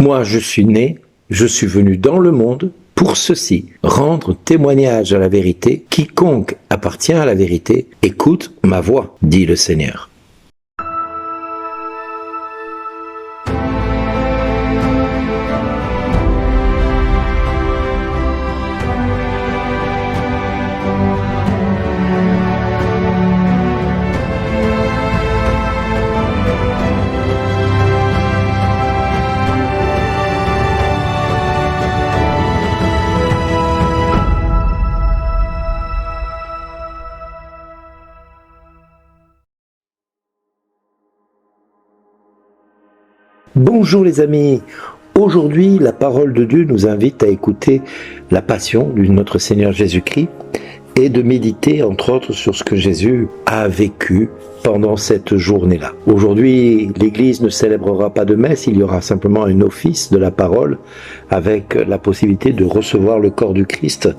Moi, je suis né, je suis venu dans le monde pour ceci, rendre témoignage à la vérité. Quiconque appartient à la vérité, écoute ma voix, dit le Seigneur. Bonjour les amis, aujourd'hui la parole de Dieu nous invite à écouter la passion de notre Seigneur Jésus-Christ et de méditer entre autres sur ce que Jésus a vécu pendant cette journée-là. Aujourd'hui, l'Église ne célébrera pas de messe, il y aura simplement un office de la parole avec la possibilité de recevoir le corps du Christ,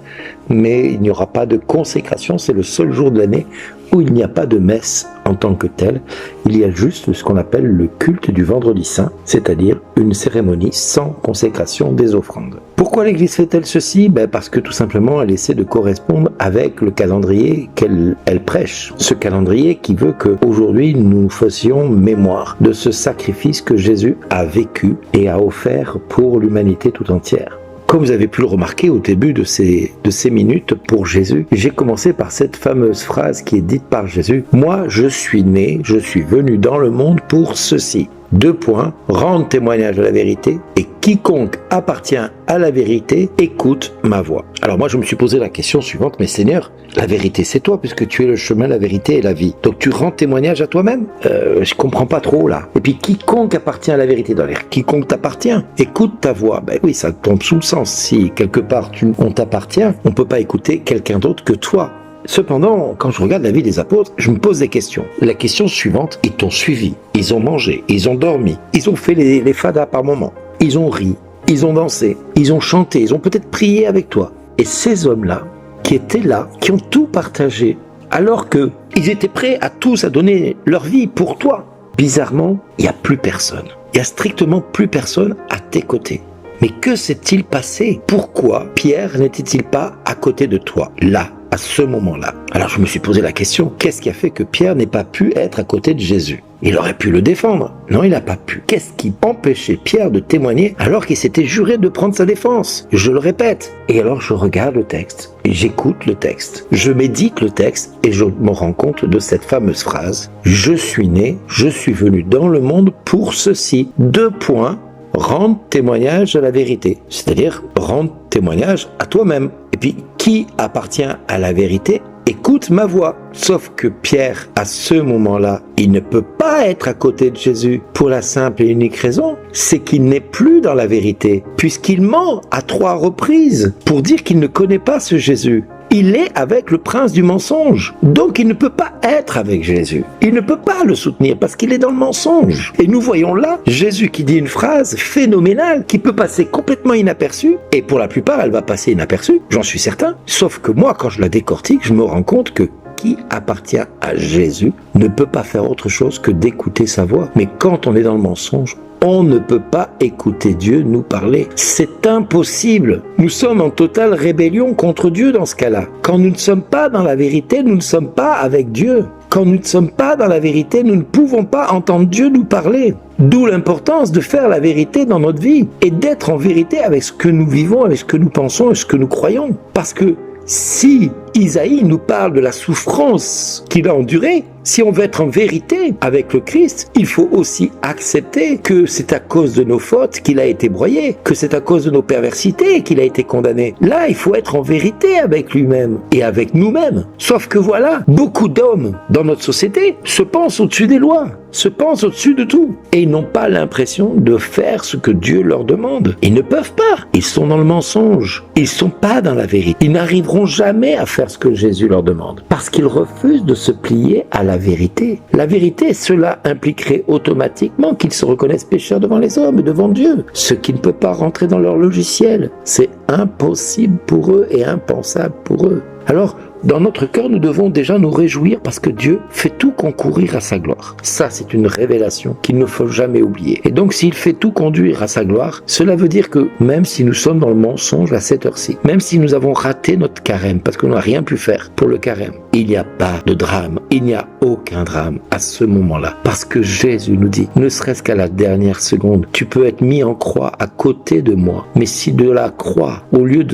mais il n'y aura pas de consécration, c'est le seul jour de l'année où il n'y a pas de messe en tant que telle. Il y a juste ce qu'on appelle le culte du vendredi saint, c'est-à-dire une cérémonie sans consécration des offrandes. Pourquoi l'Église fait-elle ceci? Parce que tout simplement elle essaie de correspondre avec le calendrier qu'elle prêche. Ce calendrier qui veut qu'aujourd'hui nous fassions mémoire de ce sacrifice que Jésus a vécu et a offert pour l'humanité tout entière. Comme vous avez pu le remarquer au début de ces minutes pour Jésus, j'ai commencé par cette fameuse phrase qui est dite par Jésus. Moi, je suis né, je suis venu dans le monde pour ceci. 2 points, rendre témoignage à la vérité et quiconque appartient à la vérité écoute ma voix. Alors moi je me suis posé la question suivante, mais Seigneur, la vérité c'est toi puisque tu es le chemin, la vérité et la vie. Donc tu rends témoignage à toi-même? Je comprends pas trop là. Et puis quiconque appartient à la vérité, dans l'air, quiconque t'appartient, écoute ta voix. Oui, ça tombe sous le sens. Si quelque part on t'appartient, on peut pas écouter quelqu'un d'autre que toi. Cependant, quand je regarde la vie des apôtres, je me pose des questions. La question suivante, ils t'ont suivi, ils ont mangé, ils ont dormi, ils ont fait les fadas par moments, ils ont ri, ils ont dansé, ils ont chanté, ils ont peut-être prié avec toi. Et ces hommes-là, qui étaient là, qui ont tout partagé, alors qu'ils étaient prêts à tous à donner leur vie pour toi, bizarrement, il n'y a plus personne. Il n'y a strictement plus personne à tes côtés. Mais que s'est-il passé? Pourquoi Pierre n'était-il pas à côté de toi, là, à ce moment-là? Alors je me suis posé la question, qu'est-ce qui a fait que Pierre n'ait pas pu être à côté de Jésus? Il aurait pu le défendre. Non, il n'a pas pu. Qu'est-ce qui empêchait Pierre de témoigner alors qu'il s'était juré de prendre sa défense? Je le répète. Et alors je regarde le texte, j'écoute le texte, je médite le texte et je me rends compte de cette fameuse phrase. Je suis né, je suis venu dans le monde pour ceci. 2 points. Rendre témoignage à la vérité, c'est-à-dire rendre témoignage à toi-même. Et puis, qui appartient à la vérité, écoute ma voix. Sauf que Pierre, à ce moment-là, il ne peut pas être à côté de Jésus pour la simple et unique raison, c'est qu'il n'est plus dans la vérité, puisqu'il ment à 3 reprises pour dire qu'il ne connaît pas ce Jésus. Il est avec le prince du mensonge. Donc il ne peut pas être avec Jésus. Il ne peut pas le soutenir parce qu'il est dans le mensonge. Et nous voyons là Jésus qui dit une phrase phénoménale qui peut passer complètement inaperçue. Et pour la plupart, elle va passer inaperçue, j'en suis certain. Sauf que moi, quand je la décortique, je me rends compte que qui appartient à Jésus ne peut pas faire autre chose que d'écouter sa voix. Mais quand on est dans le mensonge, on ne peut pas écouter Dieu nous parler. C'est impossible. Nous sommes en totale rébellion contre Dieu dans ce cas-là. Quand nous ne sommes pas dans la vérité, nous ne sommes pas avec Dieu. Quand nous ne sommes pas dans la vérité, nous ne pouvons pas entendre Dieu nous parler. D'où l'importance de faire la vérité dans notre vie et d'être en vérité avec ce que nous vivons, avec ce que nous pensons et ce que nous croyons. Parce que si Isaïe nous parle de la souffrance qu'il a endurée, si on veut être en vérité avec le Christ, il faut aussi accepter que c'est à cause de nos fautes qu'il a été broyé, que c'est à cause de nos perversités qu'il a été condamné. Là, il faut être en vérité avec lui-même et avec nous-mêmes. Sauf que voilà, beaucoup d'hommes dans notre société se pensent au-dessus des lois, se pensent au-dessus de tout et ils n'ont pas l'impression de faire ce que Dieu leur demande. Ils ne peuvent pas. Ils sont dans le mensonge. Ils ne sont pas dans la vérité. Ils n'arriveront jamais à faire ce que Jésus leur demande parce qu'ils refusent de se plier à la vérité. La vérité, cela impliquerait automatiquement qu'ils se reconnaissent pécheurs devant les hommes et devant Dieu, ce qui ne peut pas rentrer dans leur logiciel. C'est impossible pour eux et impensable pour eux. Alors, dans notre cœur, nous devons déjà nous réjouir parce que Dieu fait tout concourir à sa gloire. Ça, c'est une révélation qu'il ne faut jamais oublier. Et donc, s'il fait tout conduire à sa gloire, cela veut dire que même si nous sommes dans le mensonge à cette heure-ci, même si nous avons raté notre carême parce qu'on n'a rien pu faire pour le carême, il n'y a pas de drame, il n'y a aucun drame à ce moment-là. Parce que Jésus nous dit, ne serait-ce qu'à la dernière seconde, tu peux être mis en croix à côté de moi. Mais si de la croix, au lieu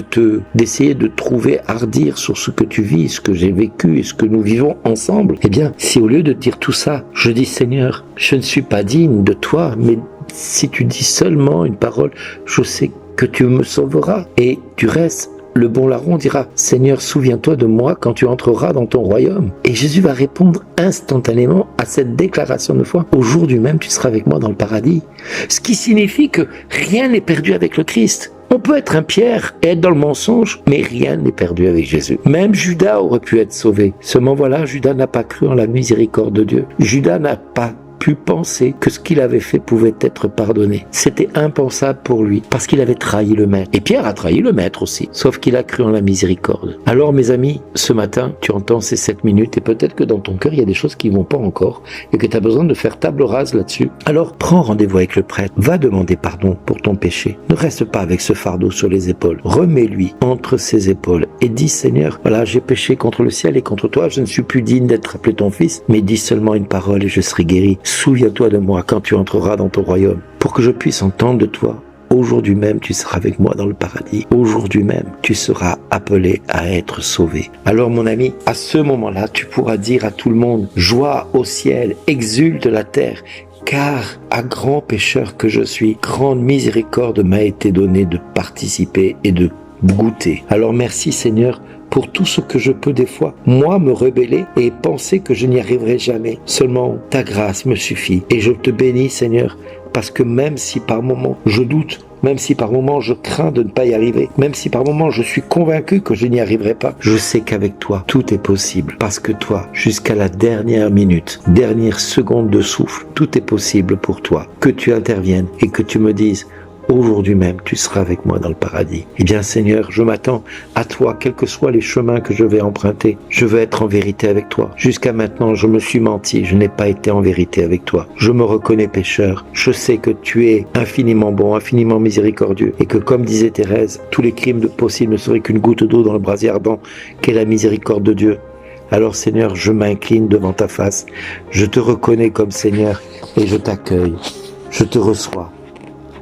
d'essayer de trouver hardir sur ce que tu vis, ce que j'ai vécu et ce que nous vivons ensemble, eh bien, si au lieu de dire tout ça, je dis Seigneur, je ne suis pas digne de toi, mais si tu dis seulement une parole, je sais que tu me sauveras et tu restes. Le bon larron dira, Seigneur, souviens-toi de moi quand tu entreras dans ton royaume. Et Jésus va répondre instantanément à cette déclaration de foi. Aujourd'hui même, tu seras avec moi dans le paradis. Ce qui signifie que rien n'est perdu avec le Christ. On peut être un Pierre et être dans le mensonge, mais rien n'est perdu avec Jésus. Même Judas aurait pu être sauvé. Seulement voilà, Judas n'a pas cru en la miséricorde de Dieu. Judas n'a pas pu penser que ce qu'il avait fait pouvait être pardonné. C'était impensable pour lui, parce qu'il avait trahi le maître. Et Pierre a trahi le maître aussi, sauf qu'il a cru en la miséricorde. Alors mes amis, ce matin, tu entends ces 7 minutes, et peut-être que dans ton cœur, il y a des choses qui vont pas encore, et que tu as besoin de faire table rase là-dessus. Alors prends rendez-vous avec le prêtre, va demander pardon pour ton péché. Ne reste pas avec ce fardeau sur les épaules. Remets-lui entre ses épaules, et dis Seigneur, voilà, j'ai péché contre le ciel et contre toi, je ne suis plus digne d'être appelé ton fils, mais dis seulement une parole et je serai guéri. Souviens-toi de moi quand tu entreras dans ton royaume, pour que je puisse entendre de toi. Aujourd'hui même, tu seras avec moi dans le paradis. Aujourd'hui même, tu seras appelé à être sauvé. Alors mon ami, à ce moment-là, tu pourras dire à tout le monde, joie au ciel, exulte la terre, car à grand pécheur que je suis, grande miséricorde m'a été donnée de participer et de goûter. Alors merci Seigneur, pour tout ce que je peux des fois, moi, me rebeller et penser que je n'y arriverai jamais. Seulement, ta grâce me suffit. Et je te bénis, Seigneur, parce que même si par moments je doute, même si par moments je crains de ne pas y arriver, même si par moments je suis convaincu que je n'y arriverai pas, je sais qu'avec toi, tout est possible. Parce que toi, jusqu'à la dernière minute, dernière seconde de souffle, tout est possible pour toi. Que tu interviennes et que tu me dises, aujourd'hui même, tu seras avec moi dans le paradis. Eh bien, Seigneur, je m'attends à toi, quels que soient les chemins que je vais emprunter. Je veux être en vérité avec toi. Jusqu'à maintenant, je me suis menti, je n'ai pas été en vérité avec toi. Je me reconnais pécheur. Je sais que tu es infiniment bon, infiniment miséricordieux, et que, comme disait Thérèse, tous les crimes possibles ne seraient qu'une goutte d'eau dans le brasier ardent, qu'est la miséricorde de Dieu. Alors, Seigneur, je m'incline devant ta face. Je te reconnais comme Seigneur, et je t'accueille. Je te reçois.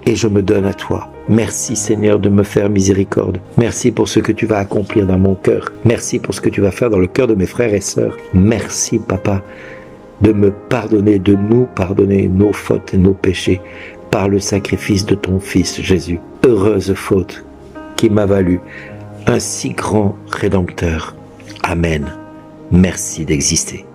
Et je me donne à toi. Merci Seigneur de me faire miséricorde. Merci pour ce que tu vas accomplir dans mon cœur. Merci pour ce que tu vas faire dans le cœur de mes frères et sœurs. Merci Papa de me pardonner, de nous pardonner nos fautes et nos péchés par le sacrifice de ton Fils Jésus. Heureuse faute qui m'a valu un si grand Rédempteur. Amen. Merci d'exister.